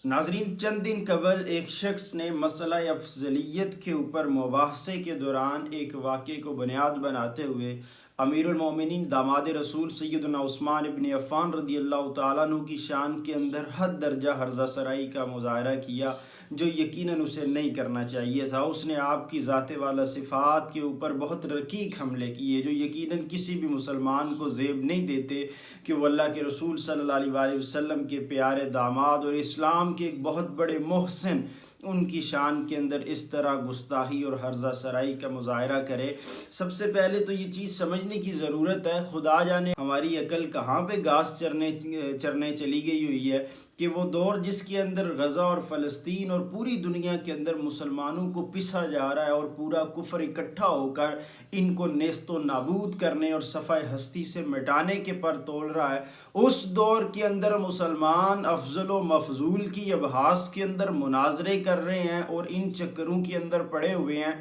ناظرین، چند دن قبل ایک شخص نے مسئلہ افضلیت کے اوپر مباحثے کے دوران ایک واقعے کو بنیاد بناتے ہوئے امیر المومنین داماد رسول سیدنا عثمان ابن عفان رضی اللہ تعالیٰ عنہ کی شان کے اندر حد درجہ ہرزہ سرائی کا مظاہرہ کیا، جو یقیناً اسے نہیں کرنا چاہیے تھا۔ اس نے آپ کی ذات والا صفات کے اوپر بہت رقیق حملے کیے، جو یقیناً کسی بھی مسلمان کو زیب نہیں دیتے کہ وہ اللہ کے رسول صلی اللہ علیہ وآلہ وسلم کے پیارے داماد اور اسلام کے ایک بہت بڑے محسن ان کی شان کے اندر اس طرح گستاخی اور ہرزہ سرائی کا مظاہرہ کرے۔ سب سے پہلے تو یہ چیز سمجھنے کی ضرورت ہے، خدا جانے ہماری عقل کہاں پہ گھاس چرنے چلی گئی ہوئی ہے کہ وہ دور جس کے اندر غزہ اور فلسطین اور پوری دنیا کے اندر مسلمانوں کو پسا جا رہا ہے اور پورا کفر اکٹھا ہو کر ان کو نیست و نابود کرنے اور صفحہ ہستی سے مٹانے کے پر تول رہا ہے، اس دور کے اندر مسلمان افضل و مفضول کی ابحاث کے اندر مناظرے کر رہے ہیں اور ان چکروں کے اندر پڑے ہوئے ہیں۔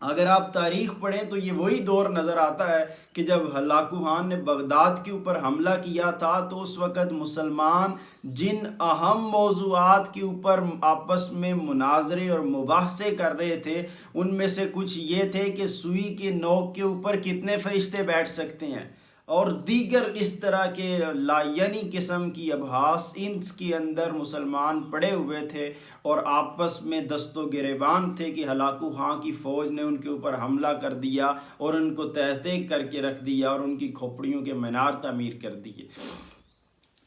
اگر آپ تاریخ پڑھیں تو یہ وہی دور نظر آتا ہے کہ جب ہلاکو خان نے بغداد کے اوپر حملہ کیا تھا تو اس وقت مسلمان جن اہم موضوعات کے اوپر آپس میں مناظرے اور مباحثے کر رہے تھے، ان میں سے کچھ یہ تھے کہ سوئی کے نوک کے اوپر کتنے فرشتے بیٹھ سکتے ہیں، اور دیگر اس طرح کے لایعنی قسم کی ابحاث ان کے اندر مسلمان پڑے ہوئے تھے اور آپس میں دست و گریبان تھے کہ ہلاکو خان کی فوج نے ان کے اوپر حملہ کر دیا اور ان کو تہہ تیگ کر کے رکھ دیا اور ان کی کھوپڑیوں کے مینار تعمیر کر دیے۔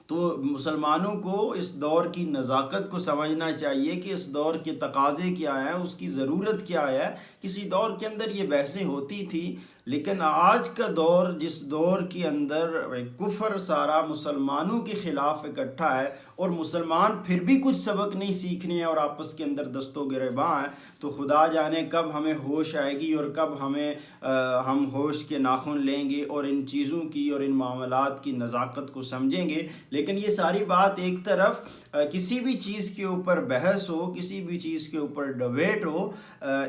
تو مسلمانوں کو اس دور کی نزاکت کو سمجھنا چاہیے کہ اس دور کے تقاضے کیا ہیں، اس کی ضرورت کیا ہے۔ کسی دور کے اندر یہ بحثیں ہوتی تھی، لیکن آج کا دور جس دور کے اندر کفر سارا مسلمانوں کے خلاف اکٹھا ہے اور مسلمان پھر بھی کچھ سبق نہیں سیکھنے ہیں اور آپس کے اندر دست و گریباں ہیں، تو خدا جانے کب ہمیں ہوش آئے گی اور کب ہم ہوش کے ناخن لیں گے اور ان چیزوں کی اور ان معاملات کی نزاکت کو سمجھیں گے۔ لیکن یہ ساری بات ایک طرف، کسی بھی چیز کے اوپر بحث ہو، کسی بھی چیز کے اوپر ڈبیٹ ہو،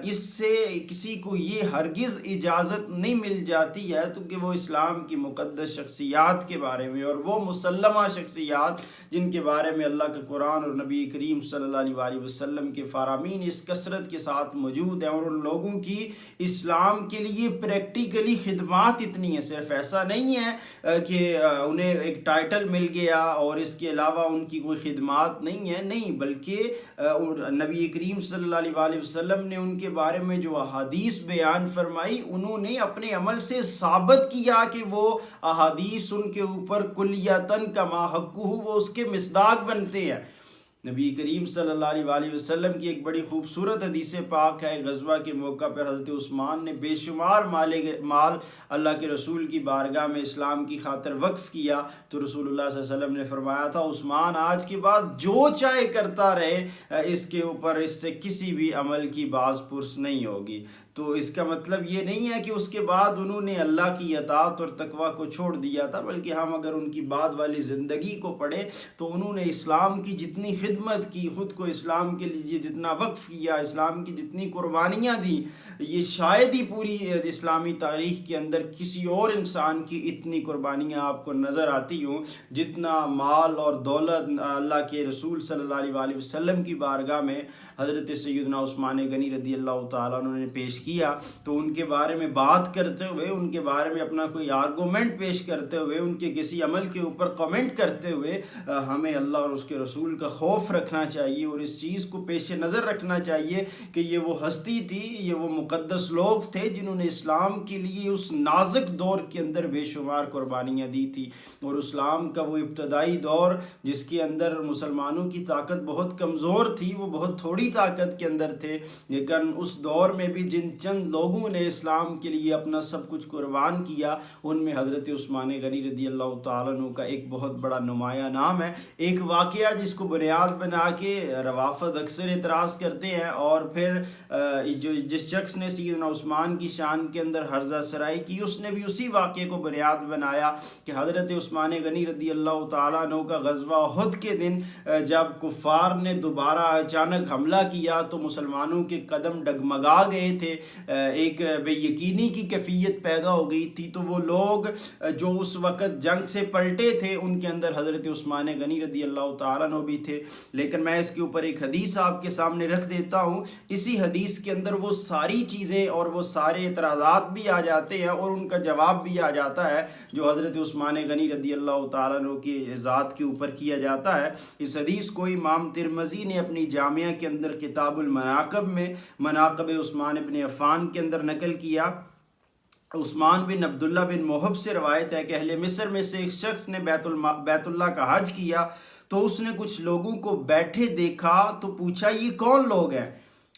اس سے کسی کو یہ ہرگز اجازت نہیں مل جاتی ہے تو کہ وہ اسلام کی مقدس شخصیات کے بارے میں اور وہ مسلمہ شخصیات جن کے بارے میں اللہ کا قرآن اور نبی کریم صلی اللہ علیہ وآلہ وسلم کے فرامین اس کثرت کے ساتھ موجود ہیں، اور ان لوگوں کی اسلام کے لیے پریکٹیکلی خدمات اتنی ہیں۔ صرف ایسا نہیں ہے کہ انہیں ایک ٹائٹل مل گیا اور اس کے علاوہ ان کی کوئی خدمات نہیں ہے، نہیں، بلکہ نبی کریم صلی اللہ علیہ وآلہ وسلم نے ان کے بارے میں جو احادیث بیان فرمائی، انہوں نے اپنے عمل سے ثابت کیا کہ وہ احادیث ان کے اوپر کلیتاً کما حقہ وہ اس کے مصداق بنتے ہیں۔ نبی کریم صلی اللہ علیہ وآلہ وسلم کی ایک بڑی خوبصورت حدیث پاک ہے، غزوہ کے موقع پر حضرت عثمان نے بے شمار مال اللہ کے رسول کی بارگاہ میں اسلام کی خاطر وقف کیا، تو رسول اللہ صلی اللہ علیہ وسلم نے فرمایا تھا عثمان آج کے بعد جو چاہے کرتا رہے، اس کے اوپر اس سے کسی بھی عمل کی باز پرس نہیں ہوگی۔ تو اس کا مطلب یہ نہیں ہے کہ اس کے بعد انہوں نے اللہ کی اطاعت اور تقوی کو چھوڑ دیا تھا، بلکہ ہم اگر ان کی بعد والی زندگی کو پڑھیں تو انہوں نے اسلام کی جتنی خدمت کی، خود کو اسلام کے لیے جتنا وقف کیا، اسلام کی جتنی قربانیاں دیں، یہ شاید ہی پوری اسلامی تاریخ کے اندر کسی اور انسان کی اتنی قربانیاں آپ کو نظر آتی ہوں جتنا مال اور دولت اللہ کے رسول صلی اللہ علیہ وآلہ وسلم کی بارگاہ میں حضرت سیدنا عثمان غنی رضی اللہ تعالیٰ عنہ نے پیش کیا۔ تو ان کے بارے میں بات کرتے ہوئے، ان کے بارے میں اپنا کوئی آرگومنٹ پیش کرتے ہوئے، ان کے کسی عمل کے اوپر کمنٹ کرتے ہوئے ہمیں اللہ اور اس کے رسول کا خوف رکھنا چاہیے اور اس چیز کو پیش نظر رکھنا چاہیے کہ یہ وہ ہستی تھی، یہ وہ مقدس لوگ تھے جنہوں نے اسلام کے لیے اس نازک دور کے اندر بے شمار قربانیاں دی تھی، اور اسلام کا وہ ابتدائی دور جس کے اندر مسلمانوں کی طاقت بہت کمزور تھی، وہ بہت تھوڑی طاقت کے اندر تھے، لیکن اس دور میں بھی جن چند لوگوں نے اسلام کے لیے اپنا سب کچھ قربان کیا، ان میں حضرت عثمان غنی رضی اللہ تعالیٰ عنہ کا ایک بہت بڑا نمایاں نام ہے۔ ایک واقعہ جس کو بنیاد بنا کے روافض اکثر اعتراض کرتے ہیں، اور پھر جس شخص نے سیدنا عثمان کی شان کے اندر ہرزہ سرائی کی، اس نے بھی اسی واقعے کو بنیاد بنایا کہ حضرت عثمان غنی رضی اللہ تعالیٰ عنہ کا غزوہ احد کے دن جب کفار نے دوبارہ اچانک حملہ کیا تو مسلمانوں کے قدم ڈگمگا گئے تھے، ایک بے یقینی کی کیفیت پیدا ہو گئی تھی، تو وہ لوگ جو اس وقت جنگ سے پلٹے تھے ان کے اندر حضرت عثمان غنی رضی اللہ تعالیٰ عنہ بھی تھے۔ لیکن میں اس کے اوپر ایک حدیث آپ کے سامنے رکھ دیتا ہوں، اسی حدیث کے اندر وہ ساری چیزیں اور وہ سارے اعتراضات بھی آ جاتے ہیں اور ان کا جواب بھی آ جاتا ہے جو حضرت عثمان غنی رضی اللہ تعالیٰ عنہ کی ذات کے اوپر کیا جاتا ہے۔ اس حدیث کو امام ترمذی نے اپنی جامعہ کے اندر کتاب المناقب میں مناقب عثمان بن عفان کے اندر نقل کیا۔ عثمان بن عبداللہ بن محب سے روایت ہے کہ اہل مصر میں سے ایک شخص نے بیت اللہ کا حج کیا، تو اس نے کچھ لوگوں کو بیٹھے دیکھا تو پوچھا یہ کون لوگ ہیں؟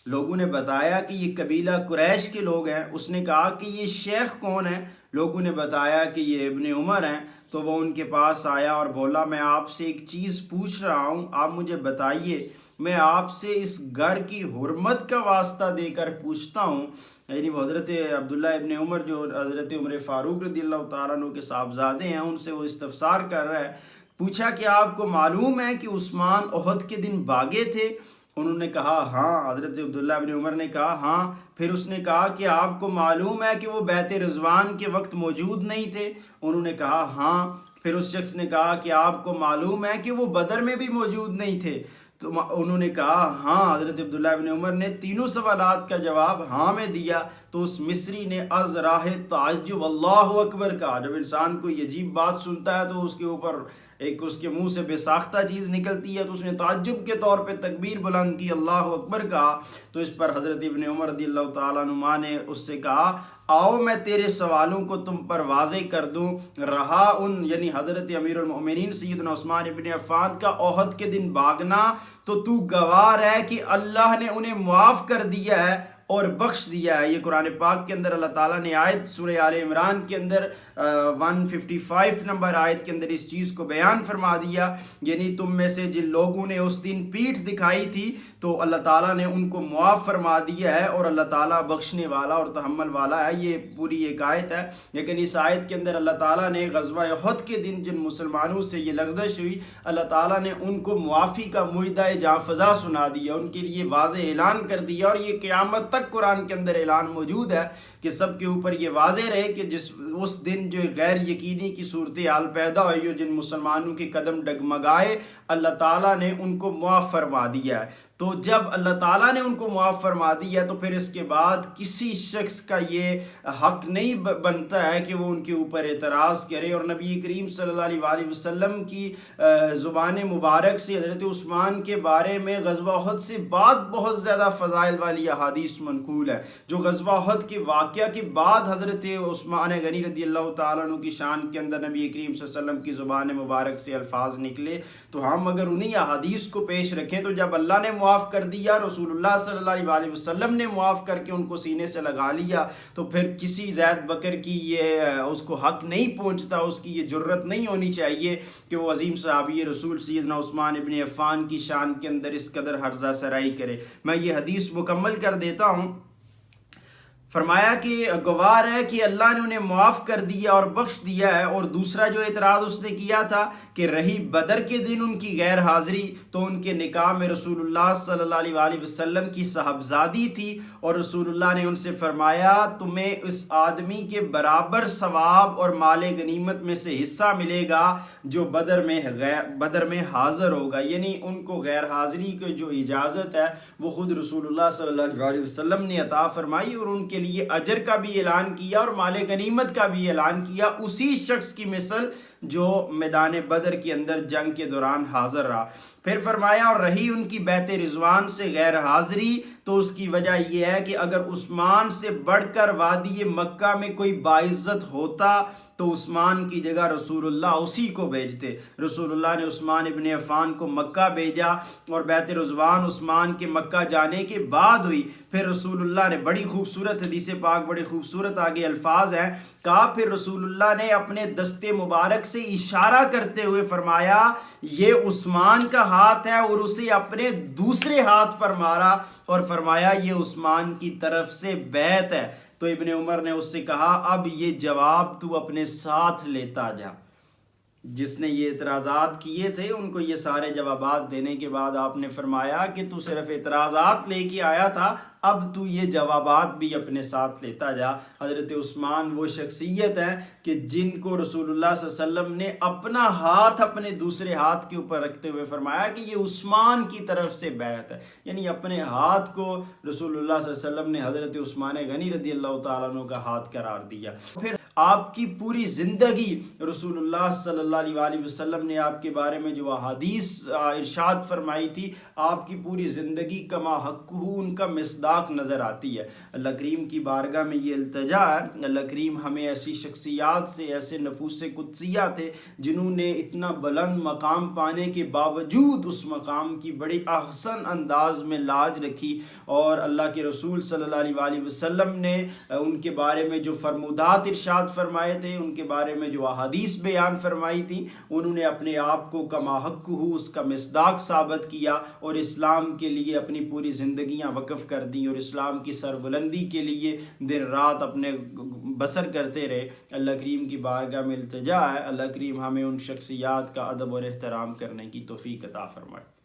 لوگوں نے بتایا کہ یہ قبیلہ قریش کے لوگ ہیں۔ اس نے کہا کہ یہ شیخ کون ہیں؟ لوگوں نے بتایا کہ یہ ابن عمر ہیں۔ تو وہ ان کے پاس آیا اور بولا میں آپ سے ایک چیز پوچھ رہا ہوں، آپ مجھے بتائیے، میں آپ سے اس گھر کی حرمت کا واسطہ دے کر پوچھتا ہوں۔ یعنی وہ حضرت عبداللہ ابن عمر جو حضرت عمر فاروق رضی اللہ تعالیٰ عنہ کے صاحبزادے ہیں، ان سے وہ استفسار کر رہا ہے۔ پوچھا کہ آپ کو معلوم ہے کہ عثمان احد کے دن بھاگے تھے؟ انہوں نے کہا ہاں۔ حضرت عبداللہ ابن عمر نے کہا ہاں۔ پھر اس نے کہا کہ آپ کو معلوم ہے کہ وہ بیت رضوان کے وقت موجود نہیں تھے؟ انہوں نے کہا ہاں۔ پھر اس شخص نے کہا کہ آپ کو معلوم ہے کہ وہ بدر میں بھی موجود نہیں تھے؟ تو انہوں نے کہا ہاں۔ حضرت عبداللہ ابن عمر نے تینوں سوالات کا جواب ہاں میں دیا۔ تو اس مصری نے از راہ تعجب اللہ اکبر کہا۔ جب انسان کو یہ عجیب بات سنتا ہے تو اس کے اوپر ایک اس کے منہ سے بے ساختہ چیز نکلتی ہے، تو اس نے تعجب کے طور پہ تکبیر بلند کی، اللہ اکبر کہا۔ تو اس پر حضرت ابن عمر رضی اللہ تعالیٰ عنہ نے اس سے کہا آؤ میں تیرے سوالوں کو تم پر واضح کر دوں۔ رہا یعنی حضرت امیر المؤمنین سیدنا عثمان ابن عفان کا احد کے دن بھاگنا، تو گواہ ہے کہ اللہ نے انہیں معاف کر دیا ہے اور بخش دیا ہے۔ یہ قرآن پاک کے اندر اللہ تعالیٰ نے آیت سورہ آل عمران کے اندر 155 نمبر آیت کے اندر اس چیز کو بیان فرما دیا، یعنی تم میں سے جن لوگوں نے اس دن پیٹھ دکھائی تھی تو اللہ تعالیٰ نے ان کو معاف فرما دیا ہے، اور اللہ تعالیٰ بخشنے والا اور تحمل والا ہے۔ یہ پوری ایک آیت ہے، لیکن اس آیت کے اندر اللہ تعالیٰ نے غزوہ احد کے دن جن مسلمانوں سے یہ لغزش ہوئی، اللہ تعالیٰ نے ان کو معافی کا معاہدہ جاں فضا سنا دیا، ان کے لیے واضح اعلان کر دیا، اور یہ قیامت تک قرآن کے اندر اعلان موجود ہے کہ سب کے اوپر یہ واضح رہے کہ اس دن جو غیر یقینی کی صورتحال پیدا ہوئی اور جن مسلمانوں کے قدم ڈگمگائے، اللہ تعالیٰ نے ان کو معاف فرما دیا ہے۔ تو جب اللہ تعالیٰ نے ان کو معاف فرما دیا تو پھر اس کے بعد کسی شخص کا یہ حق نہیں بنتا ہے کہ وہ ان کے اوپر اعتراض کرے، اور نبی کریم صلی اللہ علیہ وسلم کی زبان مبارک سے حضرت عثمان کے بارے میں غزوہ احد سے بعد بہت زیادہ فضائل والی احادیث منقول ہے، جو غزوہ احد کے واقعہ کے بعد حضرت عثمان غنی رضی اللہ تعالیٰ عنہ کی شان کے اندر نبی کریم صلی اللہ علیہ وسلم کی زبان مبارک سے الفاظ نکلے، تو ہم اگر انہی احادیث کو پیش رکھیں تو جب اللہ نے معاف کر دیا، رسول اللہ صلی اللہ علیہ وسلم نے معاف کر کے ان کو سینے سے لگا لیا، تو پھر کسی زید بکر کی یہ اس کو حق نہیں پہنچتا، اس کی یہ جرت نہیں ہونی چاہیے کہ وہ عظیم صحابی رسول سیدنا عثمان ابن عفان کی شان کے اندر اس قدر ہرزہ سرائی کرے۔ میں یہ حدیث مکمل کر دیتا ہوں۔ فرمایا کہ گوار ہے کہ اللہ نے انہیں معاف کر دیا اور بخش دیا ہے، اور دوسرا جو اعتراض اس نے کیا تھا کہ رہی بدر کے دن ان کی غیر حاضری، تو ان کے نکاح میں رسول اللہ صلی اللہ علیہ وسلم کی صاحبزادی تھی، اور رسول اللہ نے ان سے فرمایا تمہیں اس آدمی کے برابر ثواب اور مال غنیمت میں سے حصہ ملے گا جو بدر میں حاضر ہوگا، یعنی ان کو غیر حاضری کی جو اجازت ہے وہ خود رسول اللہ صلی اللہ علیہ وسلم نے عطا فرمائی، اور ان کے لیے اجر کا بھی اعلان کیا اور مال غنیمت کا بھی اعلان کیا، اسی شخص کی مثل جو میدان بدر کے اندر جنگ کے دوران حاضر رہا۔ پھر فرمایا اور رہی ان کی بیت رضوان سے غیر حاضری، تو اس کی وجہ یہ ہے کہ اگر عثمان سے بڑھ کر وادی مکہ میں کوئی باعزت ہوتا تو عثمان کی جگہ رسول اللہ اسی کو بھیجتے۔ رسول اللہ نے عثمان ابن عفان کو مکہ بھیجا، اور بیت رضوان عثمان کے مکہ جانے کے بعد ہوئی۔ پھر رسول اللہ نے بڑی خوبصورت حدیث پاک، بڑی خوبصورت آگے الفاظ ہیں، کہا پھر رسول اللہ نے اپنے دست مبارک سے اشارہ کرتے ہوئے فرمایا یہ عثمان کا ہاتھ ہے، اور اسے اپنے دوسرے ہاتھ پر مارا اور فرمایا یہ عثمان کی طرف سے بیعت ہے۔ تو ابن عمر نے اس سے کہا اب یہ جواب تو اپنے ساتھ لیتا جا۔ جس نے یہ اعتراضات کیے تھے ان کو یہ سارے جوابات دینے کے بعد آپ نے فرمایا کہ تو صرف اعتراضات لے کے آیا تھا، اب تو یہ جوابات بھی اپنے ساتھ لیتا جا۔ حضرت عثمان وہ شخصیت ہیں کہ جن کو رسول اللہ صلی اللہ علیہ وسلم نے اپنا ہاتھ اپنے دوسرے ہاتھ کے اوپر رکھتے ہوئے فرمایا کہ یہ عثمان کی طرف سے بیعت ہے، یعنی اپنے ہاتھ کو رسول اللہ صلی اللہ علیہ وسلم نے حضرت عثمان غنی رضی اللہ تعالیٰ عنہ کا ہاتھ قرار دیا۔ پھر آپ کی پوری زندگی رسول اللہ صلی اللہ علیہ وآلہ وسلم نے آپ کے بارے میں جو احادیث ارشاد فرمائی تھی، آپ کی پوری زندگی کما حقہ ان کا مصداق نظر آتی ہے۔ اللہ کریم کی بارگاہ میں یہ التجا ہے، اللہ کریم ہمیں ایسی شخصیات سے، ایسے نفوس قدسیہ تھے جنہوں نے اتنا بلند مقام پانے کے باوجود اس مقام کی بڑی احسن انداز میں لاج رکھی، اور اللہ کے رسول صلی اللہ علیہ وآلہ وسلم نے ان کے بارے میں جو فرمودات ارشاد فرمائے تھے، ان کے بارے میں جو احادیث بیان فرمائی تھی، انہوں نے اپنے آپ کو کما حقہ اس کا مصداق ثابت کیا اور اسلام کے لیے اپنی پوری زندگیاں وقف کر دیں اور اسلام کی سربلندی کے لیے دن رات اپنے بسر کرتے رہے۔ اللہ کریم کی بارگاہ میں التجا ہے، اللہ کریم ہمیں ان شخصیات کا ادب اور احترام کرنے کی توفیق عطا فرمائے۔